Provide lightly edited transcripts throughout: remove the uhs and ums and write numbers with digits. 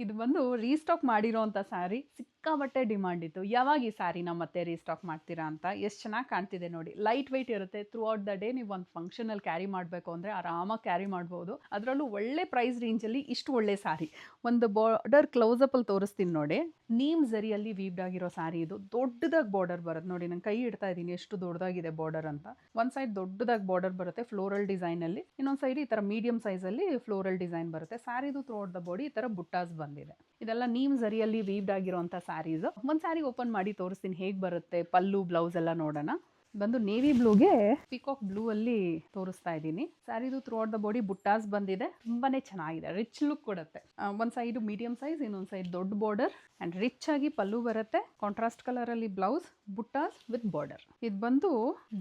ಇದು ಬಂದು ರೀಸ್ಟಾಕ್ ಮಾಡಿರೋಂಥ ಸ್ಯಾರಿ, ಸಿಕ್ಕಾಬಟ್ಟೆ ಡಿಮಾಂಡ್ ಇತ್ತು. ಯಾವಾಗ ಈ ಸ್ಯಾರಿನ ಮತ್ತೆ ರೀಸ್ಟಾಕ್ ಮಾಡ್ತೀರಾ ಅಂತ. ಎಷ್ಟು ಚೆನ್ನಾಗಿ ಕಾಣ್ತಿದೆ ನೋಡಿ. ಲೈಟ್ ವೆಯ್ಟ್ ಇರುತ್ತೆ. ಥ್ರೂ ಔಟ್ ದ ಡೇ ನೀವು ಒಂದು ಫಂಕ್ಷನಲ್ಲಿ ಕ್ಯಾರಿ ಮಾಡಬೇಕು ಅಂದರೆ ಆರಾಮಾಗಿ ಕ್ಯಾರಿ ಮಾಡ್ಬೋದು. ಅದರಲ್ಲೂ ಒಳ್ಳೆ ಪ್ರೈಸ್ ರೇಂಜಲ್ಲಿ ಇಷ್ಟು ಒಳ್ಳೆ ಸ್ಯಾರಿ. ಒಂದು ಬಾರ್ಡರ್ ಕ್ಲೋಸಪ್ಪಲ್ಲಿ ತೋರಿಸ್ತೀನಿ ನೋಡಿ. ನೀಮ್ ಝರಿಯಲ್ಲಿ ವೀವ್ಡ್ ಆಗಿರೋ ಸ್ಯಾರಿ ಇದು. ದೊಡ್ಡದಾಗಿ ಬಾರ್ಡರ್ ಬರುತ್ತೆ ನೋಡಿ. ನಾನು ಕೈ ಇಡ್ತಾ ಇದ್ದೀನಿ ಎಷ್ಟು ದೊಡ್ಡದಾಗಿದೆ ಬಾರ್ಡರ್ ಅಂತ. ಒಂದು ಸೈಡ್ ದೊಡ್ಡದಾಗಿ ಬಾರ್ಡರ್ ಬರುತ್ತೆ ಫ್ಲೋರಲ್ ಡಿಸೈನಲ್ಲಿ, ಇನ್ನೊಂದು ಸೈಡ್ ಈ ಥರ ಮೀಡಿಯಂ ಸೈಜಲ್ಲಿ ಫ್ಲೋರಲ್ ಡಿಸೈನ್ ಬರುತ್ತೆ. ಸ್ಯಾರಿದು ಥ್ರೂ ಔಟ್ ದ ಬಾಡಿ ಈ ಥರ ಬುಟ್ಟಾಸ್ ಬಂದಿದೆ. ಇದೆಲ್ಲ ನೀಮ್ ಝರಿಯಲ್ಲಿ ವೀವ್ಡ್ ಆಗಿರೋಂಥ ಸ್ಯಾರೀಸ್. ಒಂದು ಸ್ಯಾರಿ ಓಪನ್ ಮಾಡಿ ತೋರಿಸ್ತೀನಿ ಹೇಗೆ ಬರುತ್ತೆ. ಪಲ್ಲು ಬ್ಲೌಸ್ ಎಲ್ಲ ನೋಡೋಣ. ಬಂದು ನೇವಿ ಬ್ಲೂಗೆ ಪಿಕಾಕ್ ಬ್ಲೂ ಅಲ್ಲಿ ತೋರಿಸ್ತಾ ಇದ್ದೀನಿ. ಸ್ಯಾರಿದು ಥ್ರೂ ಔಟ್ ದ ಬಾಡಿ ಬುಟ್ಟಾಸ್ ಬಂದಿದೆ. ತುಂಬಾನೇ ಚೆನ್ನಾಗಿದೆ, ರಿಚ್ ಲುಕ್ ಕೊಡುತ್ತೆ. ಒಂದು ಸೈಡ್ ಮೀಡಿಯಂ ಸೈಜ್, ಇನ್ನೊಂದು ಸೈಡ್ ದೊಡ್ಡ ಬಾರ್ಡರ್ ಅಂಡ್ ರಿಚ್ ಆಗಿ ಪಲ್ಲು ಬರುತ್ತೆ. ಕಾಂಟ್ರಾಸ್ಟ್ ಕಲರ್ ಅಲ್ಲಿ ಬ್ಲೌಸ್, ಬುಟ್ಟಾಸ್ ವಿತ್ ಬಾರ್ಡರ್. ಇದು ಬಂದು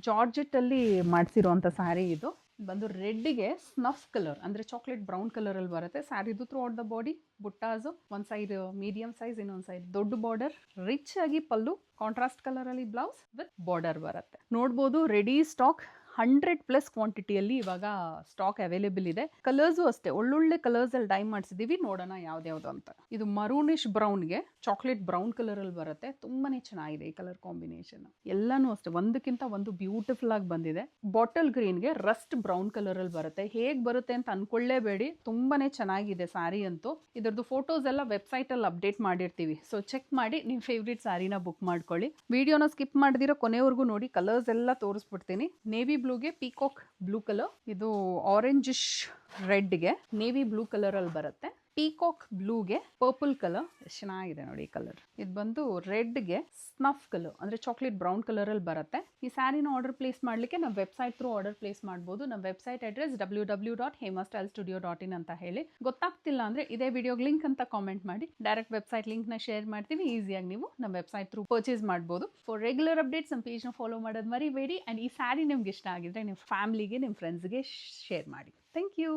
ಜಾರ್ಜೆಟ್ ಅಲ್ಲಿ ಮಾಡಿಸಿರುವಂತ ಸ್ಯಾರಿ. ಇದು ಬಂದು ರೆಡ್ಗೆ ಸ್ನಫ್ ಕಲರ್ ಅಂದ್ರೆ ಚಾಕ್ಲೇಟ್ ಬ್ರೌನ್ ಕಲರ್ ಅಲ್ಲಿ ಬರುತ್ತೆ. ಸ್ಯಾರಿದು ಥ್ರೂ ಔಟ್ ದ ಬಾಡಿ ಬುಟ್ಟಾಸು, ಒಂದು ಸೈಡ್ ಮೀಡಿಯಂ ಸೈಜ್, ಇನ್ನೊಂದು ಸೈಡ್ ದೊಡ್ಡ ಬಾರ್ಡರ್, ರಿಚ್ ಆಗಿ ಪಲ್ಲು, ಕಾಂಟ್ರಾಸ್ಟ್ ಕಲರ್ ಅಲ್ಲಿ ಬ್ಲೌಸ್ ವಿತ್ ಬಾರ್ಡರ್ ಬರುತ್ತೆ. ನೋಡ್ಬೋದು ರೆಡಿ ಸ್ಟಾಕ್ 100+ ಕ್ವಾಂಟಿಟಿಯಲ್ಲಿ ಇವಾಗ ಸ್ಟಾಕ್ ಅವೈಲೇಬಲ್ ಇದೆ. ಕಲರ್ಸು ಅಷ್ಟೇ ಒಳ್ಳೊಳ್ಳೆ ಕಲರ್ಸ್ ಅಲ್ಲಿ ಡೈ ಮಾಡಿಸಿದೀವಿ. ನೋಡೋಣ ಯಾವ್ದ್ಯಾವ್ದು ಅಂತ. ಇದು ಮರೂನಿಶ್ ಬ್ರೌನ್ಗೆ ಚಾಕ್ಲೇಟ್ ಬ್ರೌನ್ ಕಲರ್ ಅಲ್ಲಿ ಬರುತ್ತೆ. ತುಂಬಾನೇ ಚೆನ್ನಾಗಿದೆ ಈ ಕಲರ್ ಕಾಂಬಿನೇಷನ್. ಎಲ್ಲಾನು ಅಷ್ಟೇ ಒಂದಕ್ಕಿಂತ ಒಂದು ಬ್ಯೂಟಿಫುಲ್ ಆಗಿ ಬಂದಿದೆ. ಬಾಟಲ್ ಗ್ರೀನ್ಗೆ ರಸ್ಟ್ ಬ್ರೌನ್ ಕಲರ್ ಅಲ್ಲಿ ಬರುತ್ತೆ. ಹೇಗ್ ಬರುತ್ತೆ ಅಂತ ಅನ್ಕೊಳ್ಳೇಬೇಡಿ, ತುಂಬಾನೇ ಚೆನ್ನಾಗಿದೆ ಸ್ಯಾರಿ ಅಂತೂ. ಇದರದ್ದು ಫೋಟೋಸ್ ಎಲ್ಲ ವೆಬ್ಸೈಟ್ ಅಲ್ಲಿ ಅಪ್ಡೇಟ್ ಮಾಡಿರ್ತೀವಿ, ಸೊ ಚೆಕ್ ಮಾಡಿ ನಿಮ್ಮ ಫೇವ್ರೇಟ್ ಸ್ಯಾರಿನ ಬುಕ್ ಮಾಡ್ಕೊಳ್ಳಿ. ವಿಡಿಯೋನ ಸ್ಕಿಪ್ ಮಾಡಿದಿರೋ ಕೊನೆವರೆಗೂ ನೋಡಿ. ಕಲರ್ಸ್ ಎಲ್ಲ ತೋರಿಸ್ಬಿಡ್ತೀನಿ. ನೇವಿ ಬ್ಲೂಗೆ ಪೀಕಾಕ್ ಬ್ಲೂ ಕಲರ್, ಇದು ಆರೆಂಜಿಶ್ ರೆಡ್ಗೆ ನೇವಿ ಬ್ಲೂ ಕಲರ್ ಅಲ್ಲಿ ಬರುತ್ತೆ. ಪೀಕಾಕ್ ಬ್ಲೂಗೆ ಪರ್ಪಲ್ ಕಲರ್, ಎಷ್ಟು ಚೆನ್ನಾಗಿದೆ ನೋಡಿ ಈ ಕಲರ್. ಇದು ಬಂದು ರೆಡ್ಗೆ ಸ್ನಫ್ ಕಲರ್ ಅಂದ್ರೆ ಚಾಕ್ಲೇಟ್ ಬ್ರೌನ್ ಕಲರ್ ಅಲ್ಲಿ ಬರುತ್ತೆ. ಈ ಸ್ಯಾರಿನ ಆರ್ಡರ್ ಪ್ಲೇಸ್ ಮಾಡ್ಲಿಕ್ಕೆ ನಾವು ವೆಬ್ಸೈಟ್ ಥ್ರೂ ಆರ್ಡರ್ ಪ್ಲೇಸ್ ಮಾಡ್ಬೋದು. ನಮ್ಮ ವೆಬ್ಸೈಟ್ ಅಡ್ರೆಸ್ www.hemastylestudio.in ಅಂತ ಹೇಳಿ. ಗೊತ್ತಾಗ್ತಿಲ್ಲ ಅಂದ್ರೆ ಇದೇ ವಿಡಿಯೋಗೆ ಲಿಂಕ್ ಅಂತ ಕಾಮೆಂಟ್ ಮಾಡಿ, ಡೈರೆಕ್ಟ್ ವೆಬ್ಸೈಟ್ ಲಿಂಕ್ ನ ಶೇರ್ ಮಾಡ್ತೀವಿ. ಈಸಿಯಾಗಿ ನೀವು ನಮ್ಮ ವೆಬ್ಸೈಟ್ ಥ್ರೂ ಪರ್ಚೇಸ್ ಮಾಡ್ಬೋದು. ಫಾರ್ ರೆಗ್ಯುಲರ್ ಅಪ್ಡೇಟ್ಸ್ ನಮ್ಮ ಪೇಜ್ನ ಫಾಲೋ ಮಾಡೋದು ಮರಿಬೇಡಿ. ಅಂಡ್ ಈ ಸ್ಯಾರಿ ನಿಮ್ಗೆ ಇಷ್ಟ ಆಗಿದ್ರೆ ನಿಮ್ಮ ಫ್ಯಾಮಿಲಿಗೆ, ನಿಮ್ಮ ಫ್ರೆಂಡ್ಸ್ಗೆ ಶೇರ್ ಮಾಡಿ. Thank you.